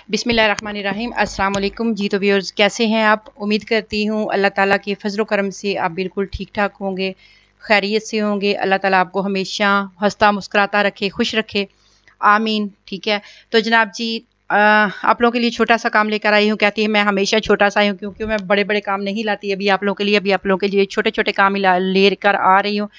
बिस्मिल्लाहिर्रहमानिर्रहीम अस्सलाम वालेकुम जी। तो व्यूअर्स कैसे हैं आप? उम्मीद करती हूँ अल्लाह ताला के फजल करम से आप बिल्कुल ठीक ठाक होंगे, खैरियत से होंगे। अल्लाह ताला आपको हमेशा हंसता मुस्कुराता रखे, खुश रखे, आमीन। ठीक है, तो जनाब जी आप लोगों के लिए छोटा सा काम लेकर आई हूँ। कहती है मैं हमेशा छोटा सा ही हूँ, क्योंकि मैं बड़े बड़े काम नहीं लाती। अभी आप लोगों के लिए छोटे छोटे काम ही लेकर आ रही हूँ,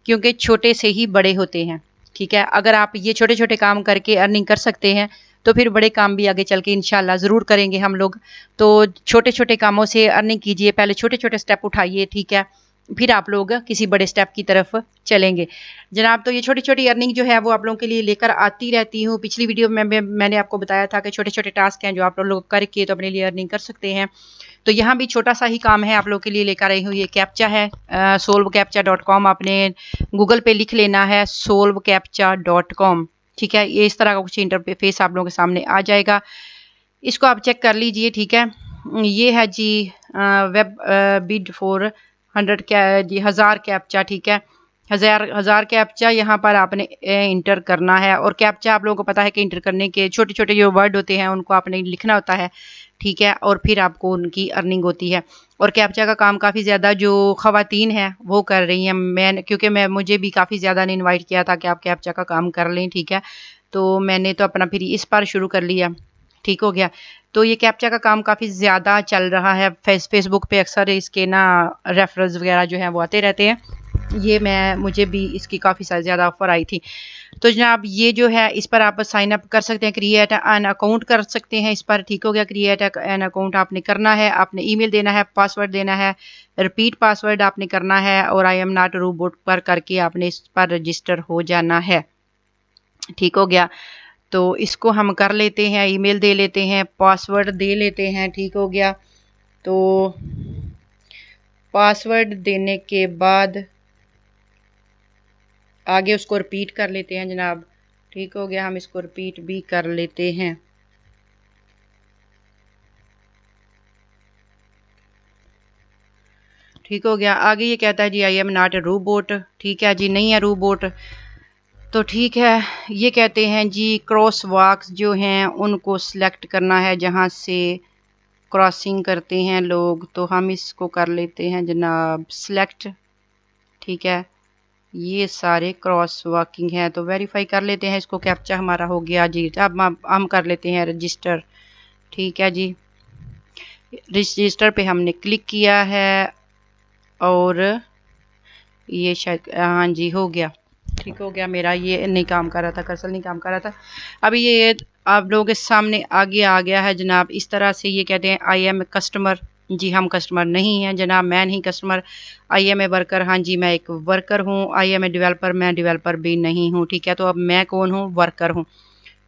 क्योंकि छोटे से ही बड़े होते हैं। ठीक है, अगर आप ये छोटे छोटे काम करके अर्निंग कर सकते हैं तो फिर बड़े काम भी आगे चल के इंशाल्लाह ज़रूर करेंगे हम लोग। तो छोटे छोटे कामों से अर्निंग कीजिए, पहले छोटे छोटे स्टेप उठाइए। ठीक है, फिर आप लोग किसी बड़े स्टेप की तरफ चलेंगे जनाब। तो ये छोटी छोटी अर्निंग जो है वो आप लोगों के लिए लेकर आती रहती हूँ। पिछली वीडियो में मैंने आपको बताया था कि छोटे छोटे टास्क हैं जो आप लोग करके तो अपने लिए अर्निंग कर सकते हैं। तो यहाँ भी छोटा सा ही काम है आप लोग के लिए लेकर आई हूँ। ये कैप्चा है, solvecaptcha.com। आपने गूगल पे लिख लेना है solvecaptcha.com। ठीक है, ये इस तरह का कुछ इंटरफेस आप लोगों के सामने आ जाएगा। इसको आप चेक कर लीजिए। ठीक है, ये है जी वेब बिड फॉर 1000 कैप्चा। ठीक है, हजार कैप्चा यहाँ पर आपने इंटर करना है। और कैप्चा आप लोगों को पता है कि इंटर करने के छोटे छोटे जो वर्ड होते हैं उनको आपने लिखना होता है। ठीक है, और फिर आपको उनकी अर्निंग होती है। और कैप्चा का काम काफ़ी ज़्यादा जो ख़वातीन हैं वो कर रही हैं। क्योंकि मुझे भी काफ़ी ज़्यादा ने इनवाइट किया था कि आप कैप्चा का काम कर लें। ठीक है, तो मैंने तो अपना फिर इस बार शुरू कर लिया। ठीक हो गया। तो ये कैप्चा का काम काफ़ी ज़्यादा चल रहा है। फेसबुक पे अक्सर इसके ना रेफरल्स वगैरह जो हैं वो आते रहते हैं। ये मुझे भी इसकी काफ़ी ज़्यादा ऑफर आई थी। तो जनाब ये जो है इस पर आप साइन अप कर सकते हैं, क्रिएट एन अकाउंट कर सकते हैं इस पर। ठीक हो गया, क्रिएट एन अकाउंट आपने करना है। आपने ईमेल देना है, पासवर्ड देना है, रिपीट पासवर्ड आपने करना है, और आई एम नॉट रोबोट पर करके आपने इस पर रजिस्टर हो जाना है। ठीक हो गया, तो इसको हम कर लेते हैं, ईमेल दे लेते हैं, पासवर्ड दे लेते हैं। ठीक हो गया, तो पासवर्ड देने के बाद आगे उसको रिपीट कर लेते हैं जनाब। ठीक हो गया, हम इसको रिपीट भी कर लेते हैं। ठीक हो गया, आगे ये कहता है जी I am not a robot. ठीक है जी, नहीं है रोबोट। तो ठीक है, ये कहते हैं जी क्रॉस वॉक्स जो हैं उनको सिलेक्ट करना है जहाँ से क्रॉसिंग करते हैं लोग। तो हम इसको कर लेते हैं जनाब सिलेक्ट। ठीक है, ये सारे क्रॉस वॉकिंग हैं, तो वेरीफाई कर लेते हैं इसको। कैप्चा हमारा हो गया जी। अब हम कर लेते हैं रजिस्टर। ठीक है जी, रजिस्टर पे हमने क्लिक किया है और ये शायद हाँ जी हो गया। ठीक हो गया, मेरा ये नहीं काम कर रहा था, कर्सर नहीं काम कर रहा था। अभी ये आप लोगों के सामने आगे आ गया है जनाब। इस तरह से ये कहते हैं आई एम ए कस्टमर। जी हम कस्टमर नहीं हैं जनाब, मैं नहीं customer. I am a worker, हाँ जी मैं एक वर्कर हूँ। आई एम ए डेवलपर, मैं डेवलपर भी नहीं हूँ। ठीक है, तो अब मैं कौन हूँ? वर्कर हूँ।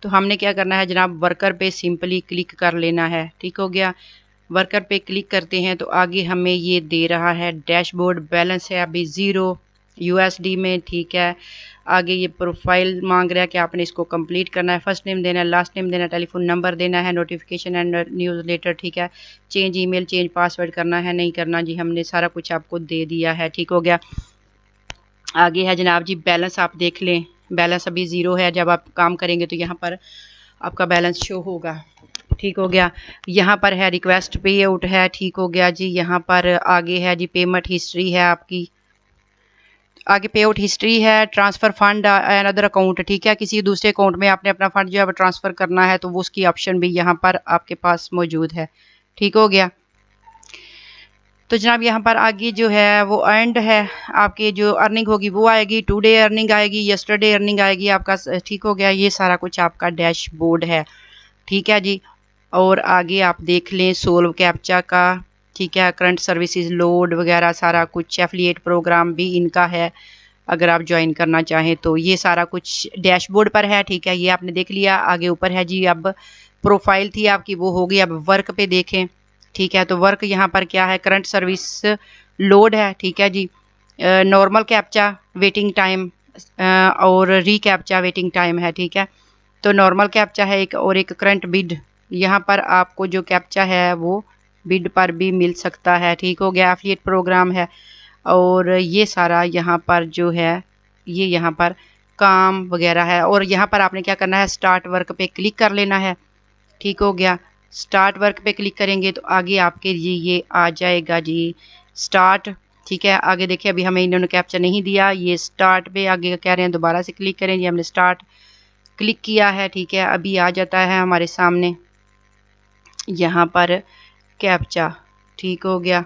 तो हमने क्या करना है जनाब, वर्कर पे सिंपली क्लिक कर लेना है। ठीक हो गया, वर्कर पे क्लिक करते हैं तो आगे हमें ये दे रहा है डैशबोर्ड बैलेंस है अभी 0 USD में। ठीक है, आगे ये प्रोफाइल मांग रहा है कि आपने इसको कंप्लीट करना है। फर्स्ट नेम देना है, लास्ट नेम देना है, टेलीफोन नंबर देना है, नोटिफिकेशन एंड न्यूज़ लेटर। ठीक है, चेंज ईमेल, चेंज पासवर्ड करना है, नहीं करना जी, हमने सारा कुछ आपको दे दिया है। ठीक हो गया, आगे है जनाब जी बैलेंस। आप देख लें, बैलेंस अभी 0 है। जब आप काम करेंगे तो यहाँ पर आपका बैलेंस शो होगा। ठीक हो गया, यहाँ पर है रिक्वेस्ट पे आउट है। ठीक हो गया जी, यहाँ पर आगे है जी पेमेंट हिस्ट्री है आपकी, आगे पे आउट हिस्ट्री है, ट्रांसफ़र फंड अनदर अकाउंट। ठीक है, किसी दूसरे अकाउंट में आपने अपना फंड जो है ट्रांसफ़र करना है तो वो उसकी ऑप्शन भी यहाँ पर आपके पास मौजूद है। ठीक हो गया, तो जनाब यहाँ पर आगे जो है वो अर्नड है, आपकी जो अर्निंग होगी वो आएगी। टुडे अर्निंग आएगी, यस्टरडे अर्निंग आएगी आपका। ठीक हो गया, ये सारा कुछ आपका डैशबोर्ड है। ठीक है जी, और आगे आप देख लें सोल्व कैप्चा का। ठीक है, करंट सर्विसेज लोड वगैरह सारा कुछ, एफिलिएट प्रोग्राम भी इनका है अगर आप ज्वाइन करना चाहें तो। ये सारा कुछ डैशबोर्ड पर है। ठीक है, ये आपने देख लिया। आगे ऊपर है जी, अब प्रोफाइल थी आपकी वो होगी। अब वर्क पे देखें। ठीक है, तो वर्क यहाँ पर क्या है, करंट सर्विस लोड है। ठीक है जी, नॉर्मल कैप्चा वेटिंग टाइम और री कैप्चा वेटिंग टाइम है। ठीक है, तो नॉर्मल कैप्चा है एक, और एक करंट बिड। यहाँ पर आपको जो कैप्चा है वो बिड पर भी मिल सकता है। ठीक हो गया, एफिलिएट प्रोग्राम है, और ये सारा यहाँ पर जो है ये यहाँ पर काम वगैरह है। और यहाँ पर आपने क्या करना है, स्टार्ट वर्क पे क्लिक कर लेना है। ठीक हो गया। स्टार्ट वर्क पे क्लिक करेंगे तो आगे आपके लिए ये आ जाएगा जी स्टार्ट। ठीक है, आगे देखिए अभी हमें इन्होंने कैप्चा नहीं दिया, ये स्टार्ट पे आगे कह रहे हैं दोबारा से क्लिक करें जी, हमने स्टार्ट क्लिक किया है। ठीक है, अभी आ जाता है हमारे सामने यहाँ पर कैप्चा। ठीक हो गया,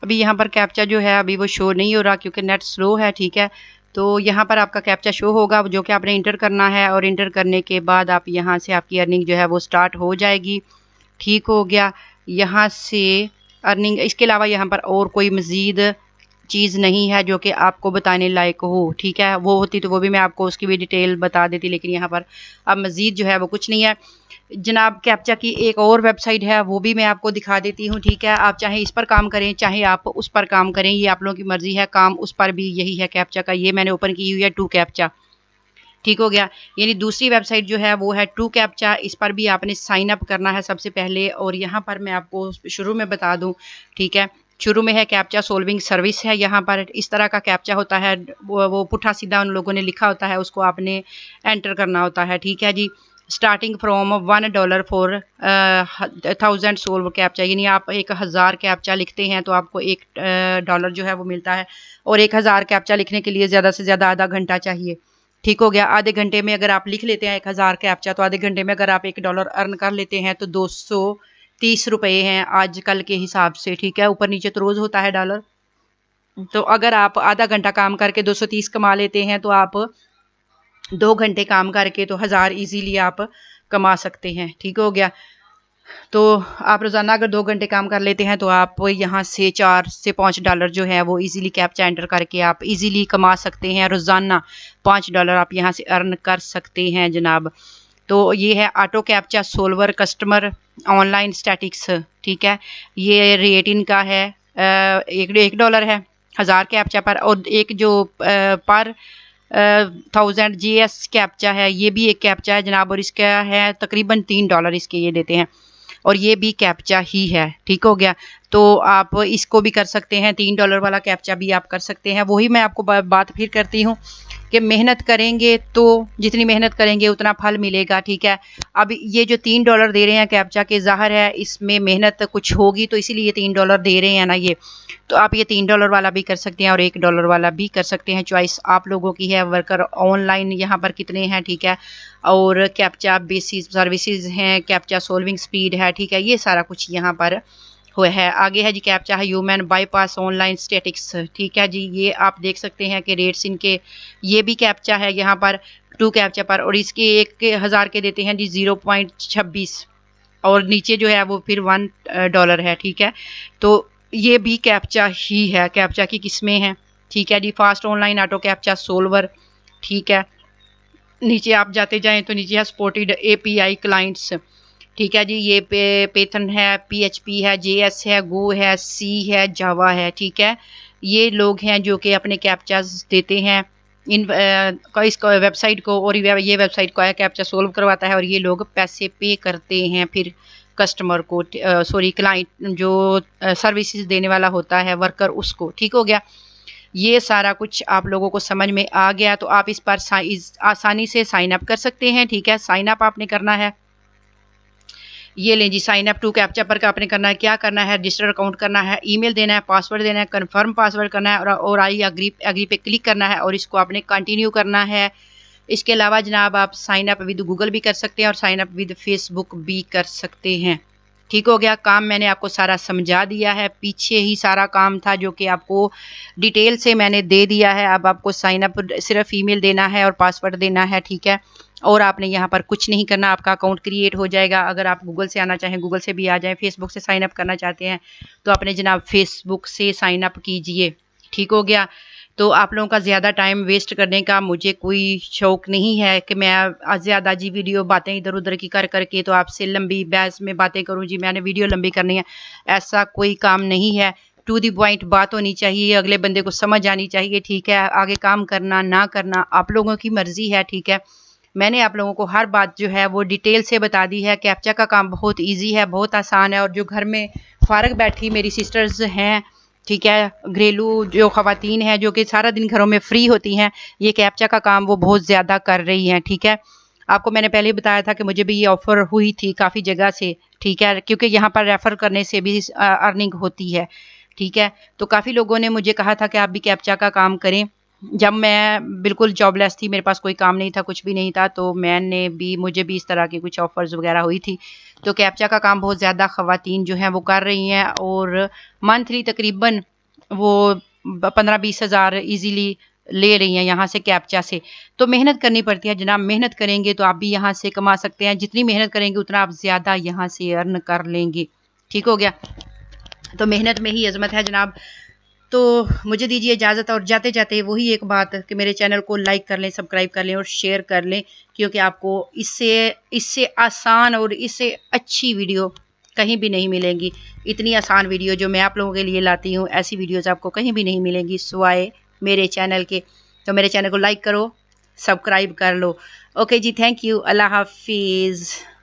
अभी यहाँ पर कैप्चा जो है अभी वो शो नहीं हो रहा क्योंकि नेट स्लो है। ठीक है, तो यहाँ पर आपका कैप्चा शो होगा जो कि आपने इंटर करना है और इंटर करने के बाद आप यहाँ से आपकी अर्निंग जो है वो स्टार्ट हो जाएगी। ठीक हो गया, यहाँ से अर्निंग इसके अलावा यहाँ पर और कोई मज़ीद चीज़ नहीं है जो कि आपको बताने लायक हो। ठीक है, वो होती तो वो भी मैं आपको उसकी भी डिटेल बता देती, लेकिन यहाँ पर अब मज़ीद जो है वो कुछ नहीं है जनाब। कैप्चा की एक और वेबसाइट है वो भी मैं आपको दिखा देती हूँ। ठीक है, आप चाहे इस पर काम करें चाहे आप उस पर काम करें, ये आप लोगों की मर्जी है। काम उस पर भी यही है कैप्चा का, ये मैंने ओपन की हुई है टू कैप्चा। ठीक हो गया, यानी दूसरी वेबसाइट जो है वो है टू कैप्चा, इस पर भी आपने साइन अप करना है सबसे पहले। और यहाँ पर मैं आपको शुरू में बता दूँ, ठीक है, शुरू में है कैप्चा सोल्विंग सर्विस है। यहाँ पर इस तरह का कैप्चा होता है, वो पुट्ठा सीधा उन लोगों ने लिखा होता है, उसको आपने एंटर करना होता है। ठीक है जी, starting from $1 for 1000 solve captcha, यानी आप 1000 कैप्चा लिखते हैं तो आपको $1 जो है वो मिलता है। और 1000 कैप्चा लिखने के लिए ज़्यादा से ज़्यादा आधा घंटा चाहिए। ठीक हो गया, आधे घंटे में अगर आप लिख लेते हैं 1000 कैप्चा तो आधे घंटे में अगर आप $1 अर्न कर लेते हैं तो 230 रुपये हैं आजकल के हिसाब से। ठीक है, ऊपर नीचे तो रोज़ होता है डॉलर, तो अगर आप आधा घंटा काम करके 230 कमा लेते हैं तो आप 2 घंटे काम करके तो 1000 इजीली आप कमा सकते हैं। ठीक हो गया, तो आप रोज़ाना अगर 2 घंटे काम कर लेते हैं तो आप यहाँ से $4 से $5 जो है वो इजीली कैप्चा एंटर करके आप इजीली कमा सकते हैं। रोज़ाना $5 आप यहाँ से अर्न कर सकते हैं जनाब। तो ये है auto captcha solver customer online statics. ठीक है, ये रेट इनका है $1 है 1000 कैप्चा पर। और एक जो पर 1000 GS कैप्चा है, ये भी एक कैप्चा है जनाब, और इसका है तकरीबन $3 इसके ये देते हैं, और ये भी कैप्चा ही है। ठीक हो गया, तो आप इसको भी कर सकते हैं, $3 वाला कैप्चा भी आप कर सकते हैं। वही मैं आपको बात फिर करती हूँ कि मेहनत करेंगे तो जितनी मेहनत करेंगे उतना फल मिलेगा। ठीक है, अब ये जो $3 दे रहे हैं कैप्चा के, ज़ाहिर है इसमें मेहनत कुछ होगी तो इसीलिए $3 दे रहे हैं ना ये। तो आप ये $3 वाला भी कर सकते हैं और $1 वाला भी कर सकते हैं, चॉइस आप लोगों की है। वर्कर ऑनलाइन यहाँ पर कितने हैं, ठीक है, और कैप्चा बेसिस सर्विसेज हैं, कैप्चा सोल्विंग स्पीड है। ठीक है, ये सारा कुछ यहाँ पर हुआ है। आगे है जी कैप्चा है ह्यूमन बाईपास ऑनलाइन स्टैटिक्स। ठीक है जी, ये आप देख सकते हैं कि रेट्स इनके, ये भी कैप्चा है यहाँ पर टू कैप्चा पर, और इसके 1000 के देते हैं जी 0.26, और नीचे जो है वो फिर $1 है। ठीक है, तो ये भी कैप्चा ही है, कैप्चा की किस्में हैं। ठीक है जी, fast online auto captcha solver. ठीक है, नीचे आप जाते जाएं तो नीचे है सपोर्टेड API क्लाइंट्स। ठीक है जी, ये पेथन है, PHP है, JS है, गो है, C है, जावा है। ठीक है, ये लोग हैं जो कि अपने कैप्चास देते हैं इन इस वेबसाइट को, और ये वेबसाइट को कैप्चा सोल्व करवाता है और ये लोग पैसे पे करते हैं फिर कस्टमर को, सॉरी क्लाइंट जो सर्विसेज देने वाला होता है वर्कर उसको। ठीक हो गया, ये सारा कुछ आप लोगों को समझ में आ गया, तो आप इस पर आसानी से साइन अप कर सकते हैं। ठीक है, साइन अप आपने करना है, ये लें जी साइन अप टू कैप्चा पर का आपने करना है, क्या करना है, रजिस्टर अकाउंट करना है, ईमेल देना है, पासवर्ड देना है, कंफर्म पासवर्ड करना है, और आई अग्री पे क्लिक करना है और इसको आपने कंटिन्यू करना है। इसके अलावा जनाब आप साइन अप विद गूगल भी कर सकते हैं और साइन अप विद फेसबुक भी कर सकते हैं। ठीक हो गया, काम मैंने आपको सारा समझा दिया है, पीछे ही सारा काम था जो कि आपको डिटेल से मैंने दे दिया है। अब आपको साइन अप सिर्फ ईमेल देना है और पासवर्ड देना है। ठीक है, और आपने यहाँ पर कुछ नहीं करना, आपका अकाउंट क्रिएट हो जाएगा। अगर आप गूगल से आना चाहें गूगल से भी आ जाएं, फेसबुक से साइन अप करना चाहते हैं तो अपने जनाब फेसबुक से साइन अप कीजिए। ठीक हो गया, तो आप लोगों का ज़्यादा टाइम वेस्ट करने का मुझे कोई शौक़ नहीं है कि मैं ज़्यादा जी वीडियो बातें इधर उधर की कर करके तो आपसे लंबी बहस में बातें करूं जी, मैंने वीडियो लंबी करनी है, ऐसा कोई काम नहीं है। टू दी पॉइंट बात होनी चाहिए, अगले बंदे को समझ आनी चाहिए। ठीक है, आगे काम करना ना करना आप लोगों की मर्ज़ी है। ठीक है, मैंने आप लोगों को हर बात जो है वो डिटेल से बता दी है। कैप्चा का काम बहुत इजी है, बहुत आसान है, और जो घर में फ़ारग बैठी मेरी सिस्टर्स हैं, ठीक है, घरेलू जो ख़वातीन हैं जो कि सारा दिन घरों में फ्री होती हैं, ये कैप्चा का काम वो बहुत ज़्यादा कर रही हैं। ठीक है, आपको मैंने पहले ही बताया था कि मुझे भी ये ऑफ़र हुई थी काफ़ी जगह से, ठीक है, क्योंकि यहाँ पर रेफ़र करने से भी अर्निंग होती है, ठीक है। तो काफ़ी लोगों ने मुझे कहा था कि आप भी कैप्चा का काम करें। जब मैं बिल्कुल जॉबलेस थी, मेरे पास कोई काम नहीं था, कुछ भी नहीं था, तो मुझे भी इस तरह की कुछ ऑफ़र्स वग़ैरह हुई थी। तो कैप्चा का काम बहुत ज़्यादा ख़वातीन जो हैं वो कर रही हैं और मंथली तकरीबन वो 15-20 हज़ार ईज़िली ले रही हैं यहाँ से कैप्चा से। तो मेहनत करनी पड़ती है जनाब, मेहनत करेंगे तो आप भी यहाँ से कमा सकते हैं। जितनी मेहनत करेंगे उतना आप ज़्यादा यहाँ से अर्न कर लेंगे। ठीक हो गया? तो मेहनत में ही अज़मत है जनाब। तो मुझे दीजिए इजाज़त और जाते-जाते वही एक बात कि मेरे चैनल को लाइक कर लें, सब्सक्राइब कर लें और शेयर कर लें, क्योंकि आपको इससे आसान और इससे अच्छी वीडियो कहीं भी नहीं मिलेंगी। इतनी आसान वीडियो जो मैं आप लोगों के लिए लाती हूँ, ऐसी वीडियोज़ आपको कहीं भी नहीं मिलेंगी सिवाय मेरे चैनल के। तो मेरे चैनल को लाइक करो, सब्सक्राइब कर लो। ओके जी, थैंक यू। अल्लाह हाफ़िज़।